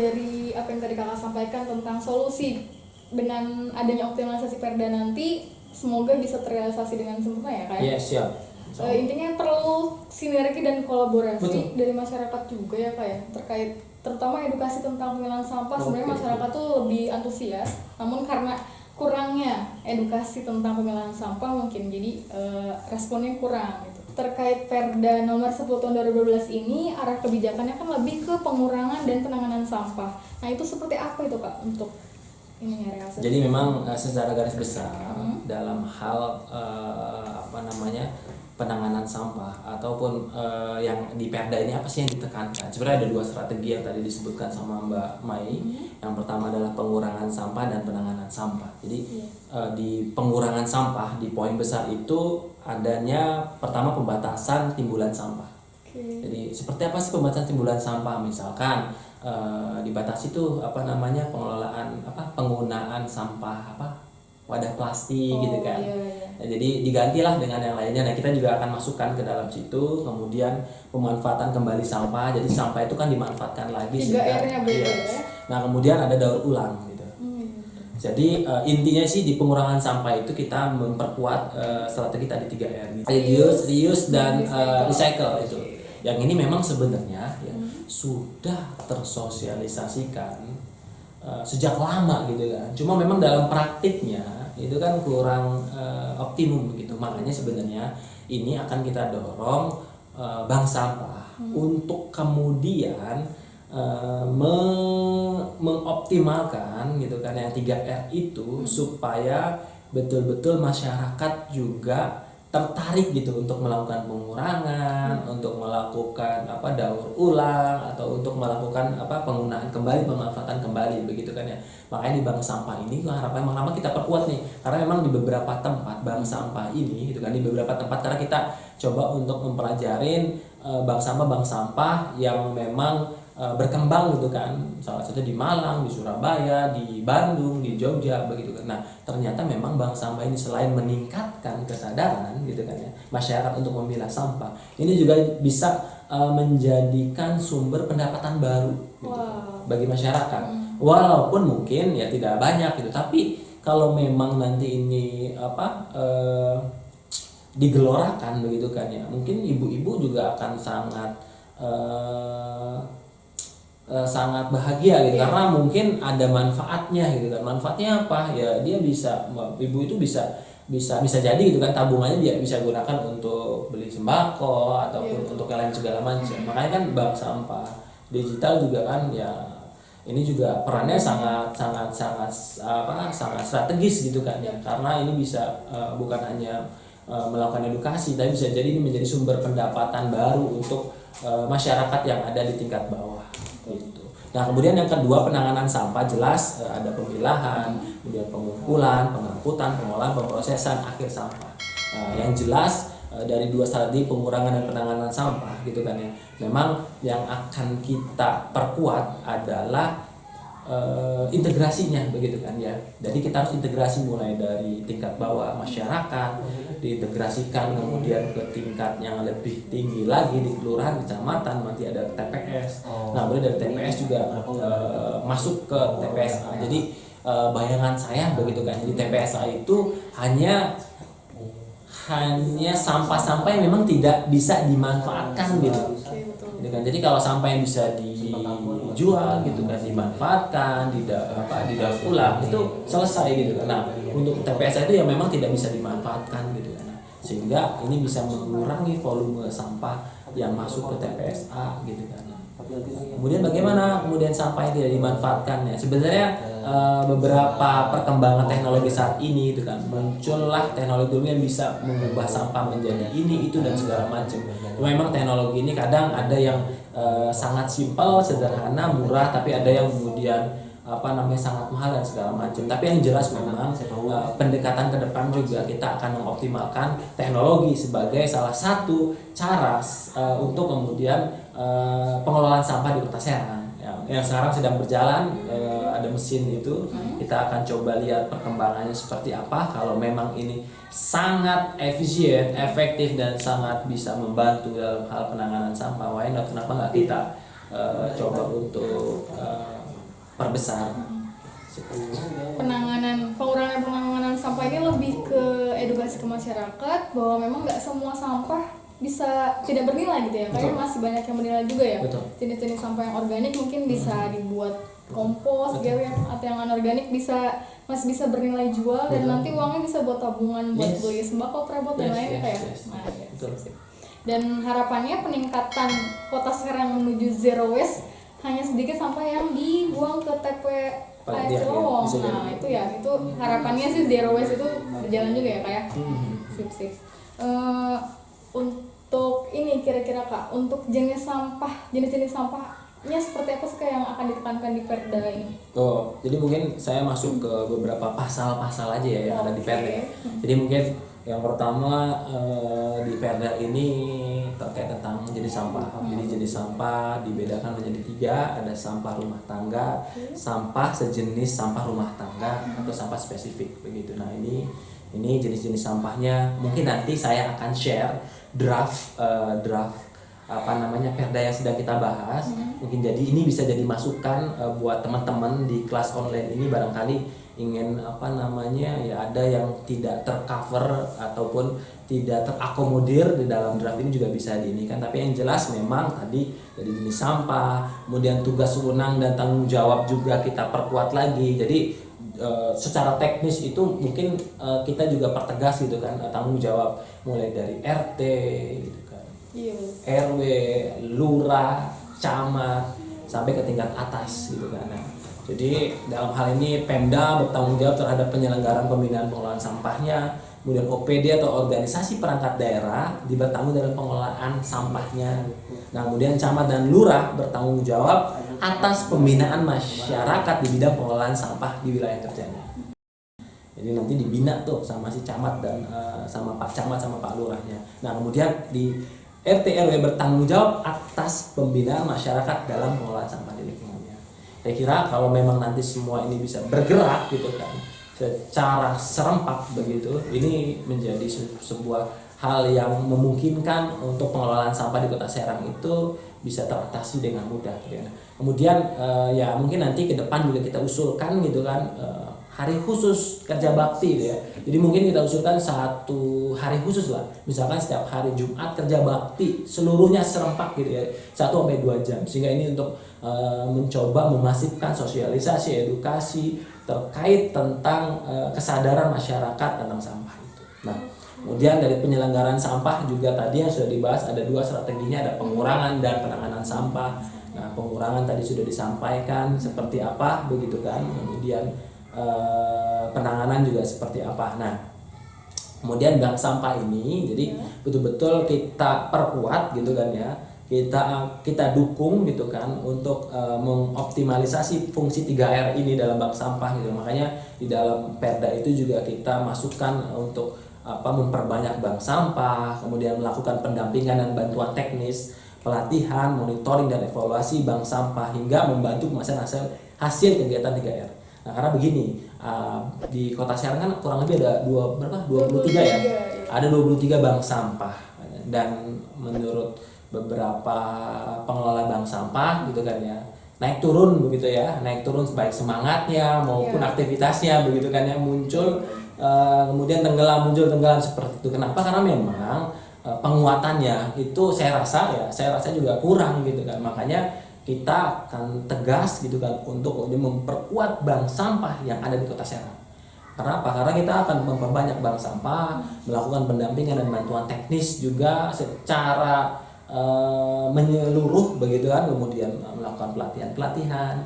dari apa yang tadi kakak sampaikan tentang solusi dengan adanya optimalisasi Perda nanti, semoga bisa terrealisasi dengan sempurna ya kak. Iya, siap. Intinya perlu sinergi dan kolaborasi. Betul. Dari masyarakat juga ya kak ya, terkait terutama edukasi tentang pemilahan sampah. Sebenarnya masyarakat tuh lebih antusias, namun karena kurangnya edukasi tentang pemilahan sampah mungkin jadi responnya kurang gitu. Terkait Perda nomor 10 tahun 2012 ini, arah kebijakannya kan lebih ke pengurangan dan penanganan sampah. Nah itu seperti apa itu kak untuk ini ya realisasi? Jadi memang secara garis besar dalam hal penanganan sampah ataupun yang di Perda ini apa sih yang ditekankan? Sebenarnya ada dua strategi yang tadi disebutkan sama Mbak Mai. Yang pertama adalah pengurangan sampah dan penanganan sampah. Jadi di pengurangan sampah di poin besar itu adanya pertama pembatasan timbulan sampah. Jadi seperti apa sih pembatasan timbulan sampah? Misalkan dibatasi tuh pengelolaan penggunaan sampah wadah plastik gitu kan. Iya. Nah, jadi digantilah dengan yang lainnya. Nah, kita juga akan masukkan ke dalam situ. Kemudian pemanfaatan kembali sampah. Jadi sampah itu kan dimanfaatkan lagi. 3R-nya ya. Nah, kemudian ada daur ulang gitu. Jadi intinya sih di pengurangan sampah itu kita memperkuat strategi tadi 3R gitu. Reuse dan recycle itu. Yang ini memang sebenarnya ya, sudah tersosialisasikan sejak lama gitu kan. Cuma memang dalam praktiknya itu kan kurang optimum begitu. Makanya sebenarnya ini akan kita dorong bank sampah untuk kemudian mengoptimalkan gitu kan yang 3R itu supaya betul-betul masyarakat juga tertarik gitu untuk melakukan pengurangan, untuk melakukan daur ulang atau untuk melakukan penggunaan kembali, pemanfaatan kembali begitu kan ya. Makanya di bank sampah ini harapan kita perkuat nih, karena memang di beberapa tempat bank sampah ini gitu kan, di beberapa tempat karena kita coba untuk mempelajarin bank sampah yang memang berkembang gitu kan, salah satu di Malang, di Surabaya, di Bandung, di Jogja begitu kan. Nah ternyata memang bank sampah ini selain meningkatkan kesadaran gitu kan ya masyarakat untuk memilah sampah, ini juga bisa menjadikan sumber pendapatan baru gitu, bagi masyarakat. Walaupun mungkin ya tidak banyak gitu, tapi kalau memang nanti ini digelorakan begitu kan ya, mungkin ibu-ibu juga akan sangat bahagia gitu, karena mungkin ada manfaatnya gitu kan. Manfaatnya apa ya, dia bisa, ibu itu bisa jadi gitu kan, tabungannya dia bisa gunakan untuk beli sembako ataupun untuk yang lain segala macam. Makanya kan bank sampah digital juga kan ya, ini juga perannya sangat strategis gitu kan ya, karena ini bisa bukan hanya melakukan edukasi, tapi bisa jadi ini menjadi sumber pendapatan baru untuk masyarakat yang ada di tingkat bawah gitu. Nah kemudian yang kedua, penanganan sampah jelas ada pemilahan, kemudian pengumpulan, pengangkutan, pengolahan, pemrosesan, akhir sampah. Yang jelas dari dua strategi pengurangan dan penanganan sampah gitu kan ya, memang yang akan kita perkuat adalah integrasinya begitu kan ya. Jadi kita harus integrasi mulai dari tingkat bawah masyarakat, diintegrasikan kemudian ke tingkat yang lebih tinggi lagi di kelurahan, kecamatan, nanti ada TPS. Nah kemudian dari TPS juga masuk ke TPSA. Jadi bayangan saya begitu kan, jadi TPSA itu hanya sampah-sampah yang memang tidak bisa dimanfaatkan gitu. Jadi kalau sampah yang bisa dijual gitu kan, dimanfaatkan, didaur ulang, itu selesai gitu kan. Nah untuk TPSA itu yang memang tidak bisa dimanfaatkan gitu kan, sehingga ini bisa mengurangi volume sampah yang masuk ke TPSA gitu kan. Kemudian bagaimana kemudian sampah yang tidak dimanfaatkan ya? Sebenarnya beberapa perkembangan teknologi saat ini itu kan, muncullah teknologi yang bisa mengubah sampah menjadi ini, itu dan segala macam. Memang teknologi ini kadang ada yang sangat simpel, sederhana, murah, tapi ada yang kemudian sangat mahal dan segala macam. Tapi yang jelas memang pendekatan ke depan juga kita akan mengoptimalkan teknologi sebagai salah satu cara untuk kemudian pengelolaan sampah di Kota Serang yang sekarang sedang berjalan. Ada mesin itu, kita akan coba lihat perkembangannya seperti apa. Kalau memang ini sangat efisien, efektif, dan sangat bisa membantu dalam hal penanganan sampah, why not, kenapa nggak kita coba untuk perbesar. Pengurangan sampah ini lebih ke edukasi ke masyarakat bahwa memang nggak semua sampah bisa tidak bernilai gitu ya, kayak masih banyak yang bernilai juga ya. Jenis-jenis sampah yang organik mungkin bisa dibuat kompos gitu ya, atau yang anorganik masih bisa bernilai jual dan nanti uangnya bisa buat tabungan buat beli sembako, perabot dan lainnya kayak. Nah, ya, dan harapannya peningkatan kota Serang menuju zero waste hanya sedikit sampah yang dibuang ke TPA Cilowong. Nah itu harapannya sih zero waste itu berjalan juga ya kayak. Sip. Untuk ini kira-kira Kak, untuk jenis-jenis sampahnya seperti apa sih yang akan ditekankan di Perda ini? Jadi mungkin saya masuk ke beberapa pasal-pasal aja ya yang ada di Perda. Jadi mungkin yang pertama di Perda ini terkait tentang jenis sampah. Jadi jenis sampah dibedakan menjadi 3, ada sampah rumah tangga, sampah sejenis sampah rumah tangga atau sampah spesifik begitu. Nah ini jenis-jenis sampahnya. Mungkin nanti saya akan share draft Perda yang sedang kita bahas. Mungkin jadi ini bisa jadi masukan buat teman-teman di kelas online ini, barangkali ingin ada yang tidak tercover ataupun tidak terakomodir di dalam draft ini juga bisa diinikan. Tapi yang jelas memang tadi dari jenis sampah, kemudian tugas wewenang dan tanggung jawab juga kita perkuat lagi. Jadi secara teknis itu mungkin kita juga pertegas gitu kan, tanggung jawab mulai dari RT gitu kan, RW, lurah, camat sampai ke tingkat atas gitu kan. Jadi dalam hal ini Pemda bertanggung jawab terhadap penyelenggaraan pembinaan pengelolaan sampahnya, kemudian OPD atau organisasi perangkat daerah bertanggung dalam pengelolaan sampahnya. Nah, kemudian camat dan lurah bertanggung jawab atas pembinaan masyarakat di bidang pengelolaan sampah di wilayah kerjanya. Jadi nanti dibina tuh sama si camat dan sama Pak Camat sama Pak Lurahnya. Nah, kemudian di RT RW bertanggung jawab atas pembinaan masyarakat dalam pengelolaan sampah di lingkungannya. Saya kira kalau memang nanti semua ini bisa bergerak gitu kan secara serempak begitu, ini menjadi sebuah hal yang memungkinkan untuk pengelolaan sampah di Kota Serang itu bisa teratasi dengan mudah. Kemudian ya mungkin nanti ke depan juga kita usulkan gitu kan hari khusus kerja bakti gitu ya. Jadi mungkin kita usulkan satu hari khusus lah, misalkan setiap hari Jumat kerja bakti seluruhnya serempak gitu ya, 1-2 jam, sehingga ini untuk mencoba memasifkan sosialisasi edukasi terkait tentang kesadaran masyarakat tentang sampah itu. Nah, kemudian dari penyelenggaraan sampah juga tadi yang sudah dibahas ada 2 strateginya, ada pengurangan dan penanganan sampah. Nah, pengurangan tadi sudah disampaikan seperti apa begitu kan, kemudian penanganan juga seperti apa. Nah, kemudian bank sampah ini jadi betul-betul kita perkuat gitu kan ya, kita dukung gitu kan untuk mengoptimalisasi fungsi 3R ini dalam bank sampah gitu. Makanya di dalam Perda itu juga kita masukkan untuk memperbanyak bank sampah, kemudian melakukan pendampingan dan bantuan teknis, pelatihan, monitoring dan evaluasi bank sampah hingga membantu pemasaran hasil kegiatan 3R. Nah, karena begini, di Kota Serang kan kurang lebih ada 23 ya. Ada 23 bank sampah, dan menurut beberapa pengelola bank sampah gitu kan ya, naik turun begitu ya, naik turun baik semangatnya maupun aktivitasnya begitu kan ya, muncul kemudian tenggelam, muncul tenggelam seperti itu. Kenapa? Karena memang penguatannya itu saya rasa juga kurang gitu kan. Makanya kita akan tegas gitu kan untuk memperkuat bank sampah yang ada di Kota Serang. Karena apa? Karena kita akan memperbanyak bank sampah, melakukan pendampingan dan bantuan teknis juga secara menyeluruh begitu kan, kemudian melakukan pelatihan,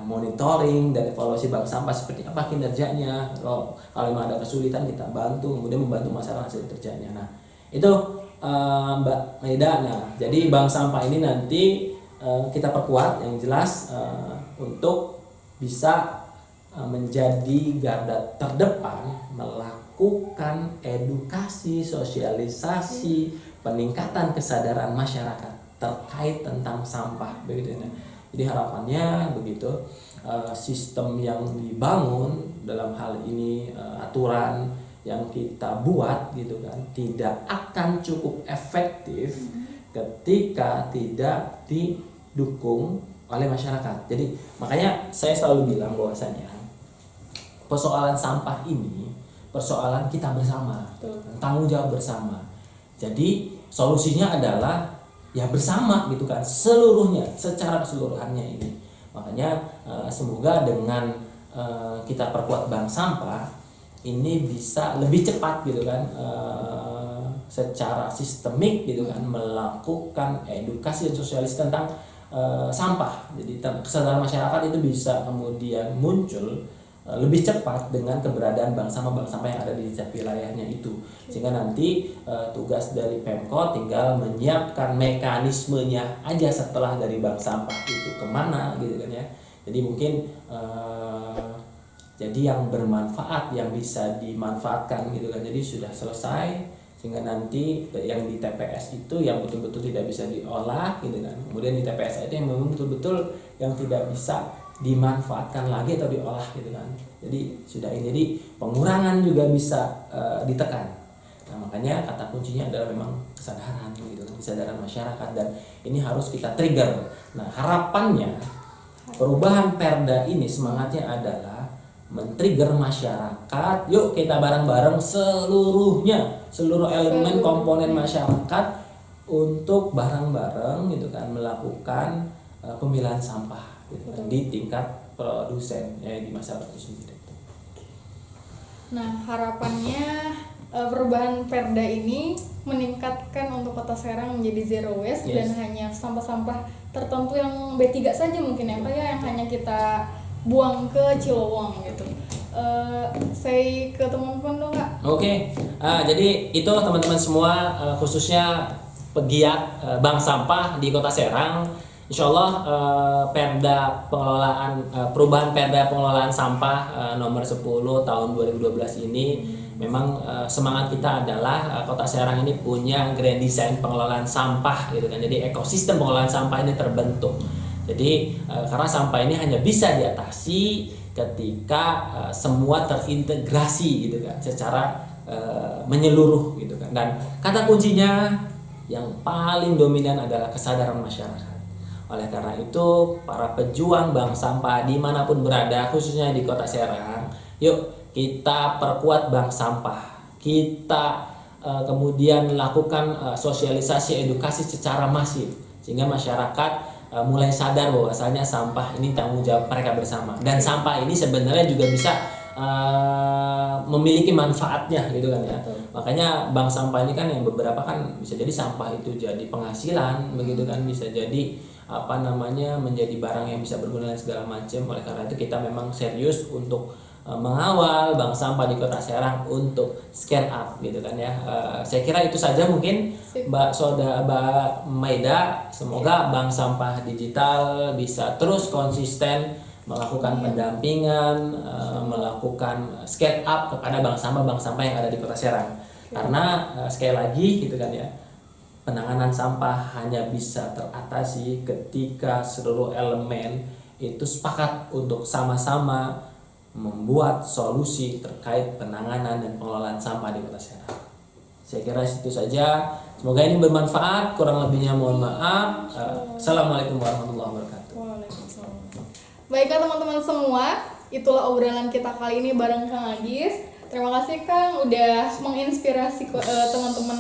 monitoring dan evaluasi bank sampah seperti apa kinerjanya. Kalau memang ada kesulitan kita bantu, kemudian membantu masyarakat hasil kerjanya. Nah, itu Mbak Maida. Nah, jadi bank sampah ini nanti kita perkuat yang jelas untuk bisa menjadi garda terdepan melakukan edukasi, sosialisasi, peningkatan kesadaran masyarakat terkait tentang sampah begitu ya. Jadi harapannya begitu sistem yang dibangun dalam hal ini, aturan yang kita buat gitu kan, tidak akan cukup efektif ketika tidak didukung oleh masyarakat. Jadi makanya saya selalu bilang bahwasanya persoalan sampah ini persoalan kita bersama, tanggung jawab bersama. Jadi solusinya adalah ya bersama gitu kan, seluruhnya, secara keseluruhannya ini. Makanya semoga dengan kita perkuat bank sampah ini bisa lebih cepat gitu kan, secara sistemik gitu kan, melakukan edukasi dan sosialisasi tentang sampah. Jadi kesadaran masyarakat itu bisa kemudian muncul lebih cepat dengan keberadaan bank sampah yang ada di setiap wilayahnya itu, sehingga nanti tugas dari Pemkot tinggal menyiapkan mekanismenya aja setelah dari bank sampah itu kemana gitu kan ya. Jadi mungkin jadi yang bermanfaat, yang bisa dimanfaatkan gitu kan, jadi sudah selesai, sehingga nanti yang di TPS itu yang betul-betul tidak bisa diolah gitu kan, kemudian di TPS itu yang memang betul-betul yang tidak bisa dimanfaatkan lagi atau diolah gitu kan. Jadi sudah ini, jadi pengurangan juga bisa ditekan. Nah, makanya kata kuncinya adalah memang kesadaran gitu kan, kesadaran masyarakat, dan ini harus kita trigger. Nah, harapannya perubahan Perda ini semangatnya adalah men-trigger masyarakat. Yuk kita bareng-bareng seluruhnya, seluruh elemen komponen masyarakat untuk bareng-bareng gitu kan melakukan pemilahan sampah gitu kan, di tingkat produsen ya, di masyarakat itu sendiri. Nah, harapannya perubahan Perda ini meningkatkan untuk Kota Serang menjadi zero waste, dan hanya sampah-sampah tertentu yang B3 saja mungkin ya Pak ya, yang hanya kita buang ke Cilowong gitu. Saya ke teman-teman dong Kak. Oke. Jadi itu teman-teman semua, khususnya pegiat bank sampah di Kota Serang, insya Allah Perda pengelolaan perubahan Perda pengelolaan sampah nomor 10 tahun 2012 ini memang semangat kita adalah Kota Serang ini punya grand design pengelolaan sampah gitu kan. Jadi ekosistem pengelolaan sampah ini terbentuk. Jadi karena sampah ini hanya bisa diatasi ketika semua terintegrasi gitu kan, secara menyeluruh gitu kan. Dan kata kuncinya yang paling dominan adalah kesadaran masyarakat. Oleh karena itu, para pejuang bank sampah dimanapun berada, khususnya di Kota Serang, yuk kita perkuat bank sampah. Kita kemudian lakukan sosialisasi edukasi secara masif, sehingga masyarakat mulai sadar bahwasanya sampah ini tanggung jawab mereka bersama. Dan sampah ini sebenarnya juga bisa memiliki manfaatnya gitu kan ya. Makanya bank sampah ini kan yang beberapa kan bisa jadi sampah itu jadi penghasilan begitu kan, bisa jadi menjadi barang yang bisa berguna dan segala macam. Oleh karena itu kita memang serius untuk mengawal bank sampah di Kota Serang untuk scale up gitu kan ya. Saya kira itu saja mungkin Mbak Maida. Semoga bank sampah digital bisa terus konsisten melakukan pendampingan, melakukan scale up kepada bank sampah yang ada di Kota Serang. Karena sekali lagi gitu kan ya, penanganan sampah hanya bisa teratasi ketika seluruh elemen itu sepakat untuk sama-sama membuat solusi terkait penanganan dan pengelolaan sampah di Kota Serang. Saya kira itu saja. Semoga ini bermanfaat. Kurang lebihnya mohon maaf. Assalamualaikum warahmatullahi wabarakatuh. Waalaikumsalam. Baiklah teman-teman semua, itulah obrolan kita kali ini bareng Kang Agis. Terima kasih Kang udah menginspirasi teman-teman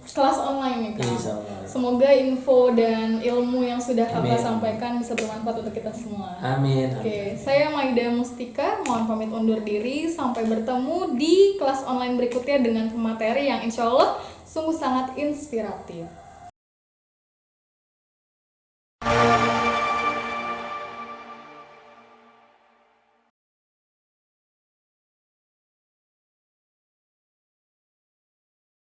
kelas online nih Kang. Semoga info dan ilmu yang sudah Kakak sampaikan bisa bermanfaat untuk kita semua. Amin. Oke, saya Maida Mustika, mohon pamit undur diri. Sampai bertemu di kelas online berikutnya dengan materi yang insya Allah sungguh sangat inspiratif.